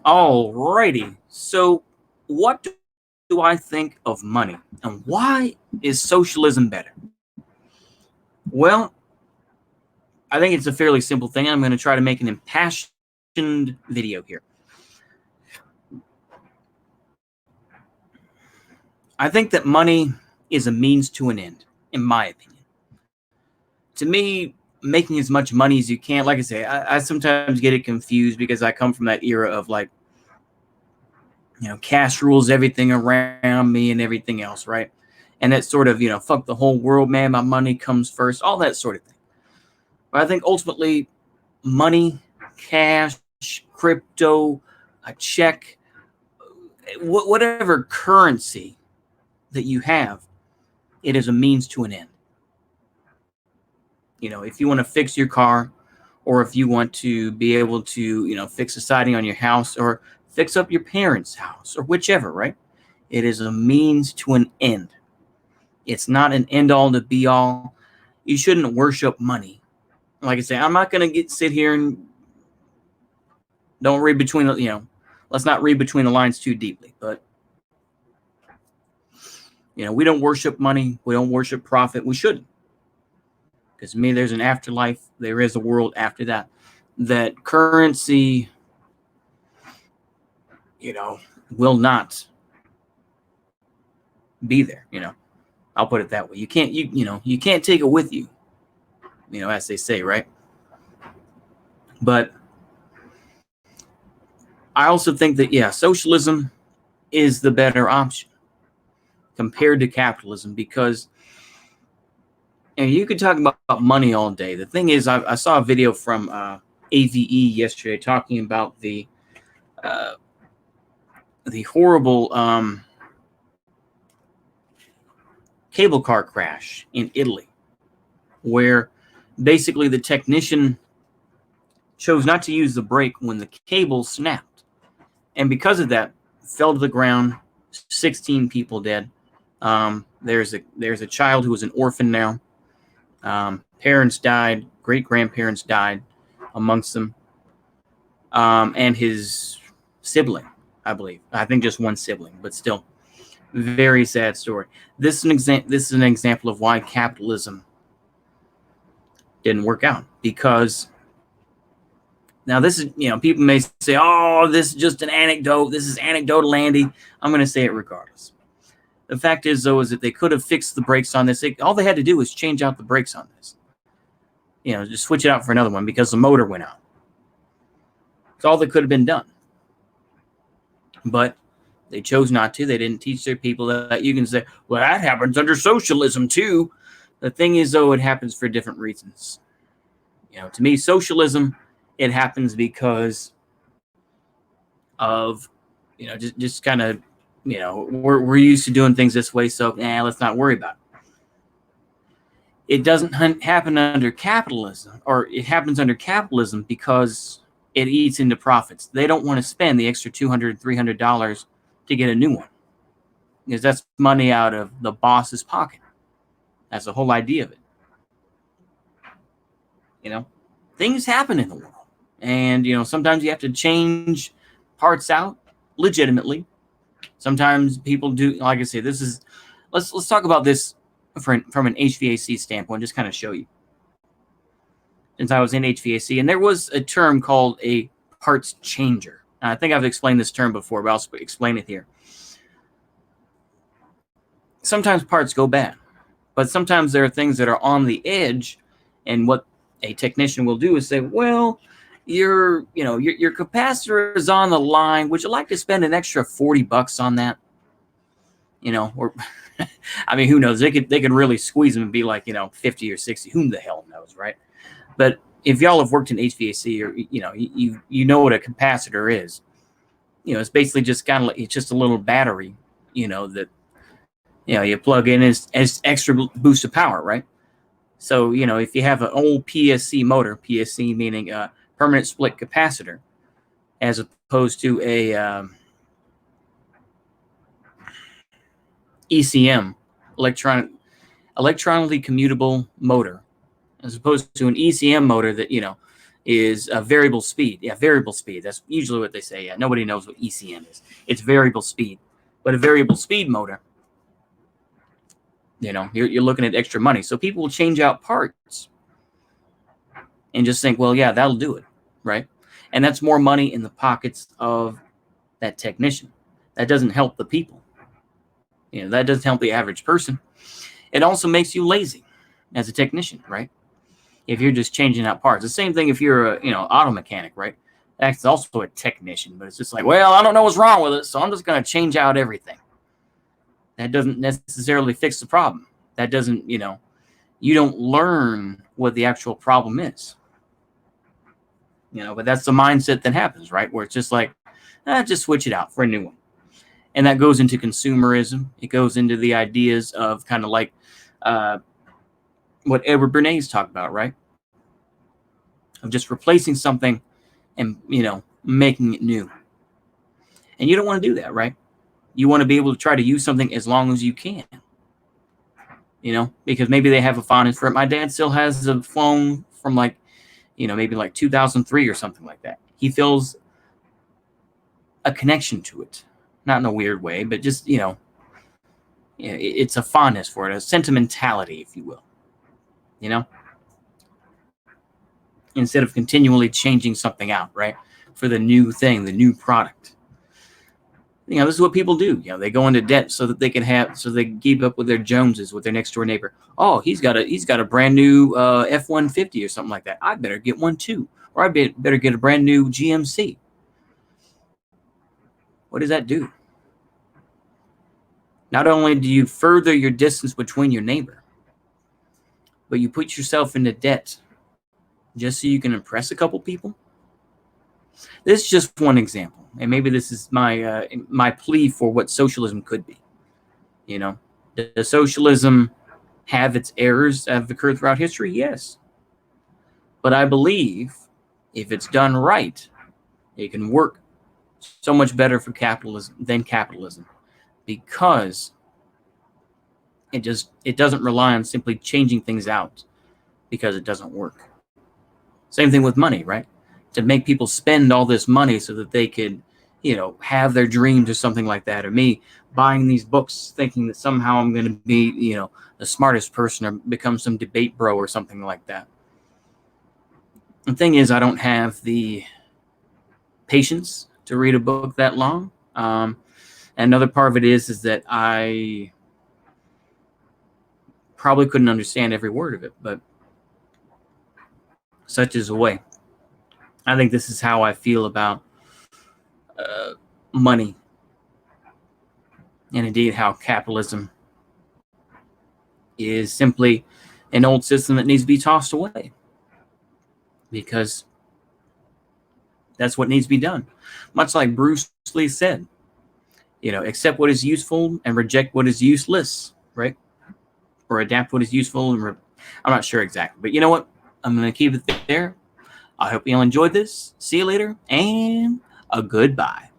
Alrighty. So, what do I think of money, and why is socialism better? Well, I think it's a fairly simple thing. I'm going to try to make an impassioned video here. I think that money is a means to an end, in my opinion. To me, making as much money as you can, like I say, I sometimes get it confused because I come from that era of like, cash rules everything around me and everything else, right? And that sort of, fuck the whole world, man, my money comes first, all that sort of thing. But I think ultimately, money, cash, crypto, a check, whatever currency that you have, it is a means to an end. If you want to fix your car, or if you want to be able to, fix a siding on your house, or fix up your parents' house, or whichever, right? It is a means to an end. It's not an end all to be all. You shouldn't worship money. Like I say, I'm not going to sit here and don't read between the, let's not read between the lines too deeply. But, we don't worship money. We don't worship profit. We shouldn't. Because to me, there's an afterlife. There is a world after that. That currency, will not be there. I'll put it that way. You can't, you can't take it with you. As they say, right? But I also think that, socialism is the better option compared to capitalism, because you could talk about money all day. The thing is, I saw a video from AVE yesterday talking about the horrible cable car crash in Italy, where basically the technician chose not to use the brake when the cable snapped, and because of that, fell to the ground. 16 people dead. There's a child who was an orphan now. Parents died. Great grandparents died amongst them, and his sibling, I believe. I think just one sibling, but still, very sad story. This is an example of why capitalism didn't work out, because now this is, people may say, oh, this is just an anecdote. This is anecdotal, Andy. I'm going to say it regardless. The fact is, though, is that they could have fixed the brakes on this. All they had to do was change out the brakes on this. Just switch it out for another one because the motor went out. It's all that could have been done. But they chose not to. They didn't teach their people that. You can say, well, that happens under socialism too. The thing is, though, it happens for different reasons. To me, socialism, it happens because of, just kind of, we're used to doing things this way, so let's not worry about it. It doesn't happen under capitalism, or it happens under capitalism because it eats into profits. They don't want to spend the extra $200, $300 to get a new one, because that's money out of the boss's pocket. That's the whole idea of it. Things happen in the world, and sometimes you have to change parts out legitimately. Sometimes people do, like I say, let's talk about this from an HVAC standpoint, just kind of show you. Since I was in HVAC, and there was a term called a parts changer. And I think I've explained this term before, but I'll explain it here. Sometimes parts go bad, but sometimes there are things that are on the edge, and what a technician will do is say, well, your capacitor is on the line. Would you like to spend an extra $40 on that? Or I mean, who knows? They could really squeeze them and be like, 50 or 60. Who the hell knows, right? But if y'all have worked in HVAC, or you know what a capacitor is. It's basically just kind of like, it's just a little battery, that you plug in as extra boost of power, right? So if you have an old PSC motor, PSC meaning permanent split capacitor, as opposed to a ECM, electronically commutable motor, as opposed to an ECM motor that is a variable speed. Yeah, variable speed. That's usually what they say. Yeah, nobody knows what ECM is. It's variable speed. But a variable speed motor, you're looking at extra money. So people will change out parts and just think, well, yeah, that'll do it, right? And that's more money in the pockets of that technician. That doesn't help the people. That doesn't help the average person. It also makes you lazy as a technician, right? If you're just changing out parts. The same thing if you're a, auto mechanic, right? That's also a technician, but it's just like, well, I don't know what's wrong with it, so I'm just going to change out everything. That doesn't necessarily fix the problem. That doesn't, you don't learn what the actual problem is. But that's the mindset that happens, right? Where it's just like, just switch it out for a new one. And that goes into consumerism. It goes into the ideas of kind of like what Edward Bernays talked about, right? Of just replacing something and, making it new. And you don't want to do that, right? You want to be able to try to use something as long as you can. Because maybe they have a fondness for it. My dad still has a phone from maybe 2003 or something like that. He feels a connection to it. Not in a weird way, but just, it's a fondness for it, a sentimentality, if you will. Instead of continually changing something out, right? For the new thing, the new product. This is what people do. They go into debt so that they can keep up with their Joneses, with their next door neighbor. Oh, he's got a brand new F-150 or something like that. I better get one too. Or I better get a brand new GMC. What does that do? Not only do you further your distance between your neighbor, but you put yourself into debt just so you can impress a couple people. This is just one example, and maybe this is my plea for what socialism could be. Does socialism have its errors that have occurred throughout history? Yes, but I believe if it's done right, it can work so much better for capitalism than capitalism, because it doesn't rely on simply changing things out because it doesn't work. Same thing with money, right? To make people spend all this money so that they could, have their dreams or something like that. Or me buying these books thinking that somehow I'm going to be, the smartest person or become some debate bro or something like that. The thing is, I don't have the patience to read a book that long. And another part of it is that I probably couldn't understand every word of it, but such is the way. I think this is how I feel about money, and indeed how capitalism is simply an old system that needs to be tossed away, because that's what needs to be done. Much like Bruce Lee said, accept what is useful and reject what is useless, right? Or adapt what is useful. I'm not sure exactly, but you know what? I'm going to keep it there. I hope you all enjoyed this. See you later, and a goodbye.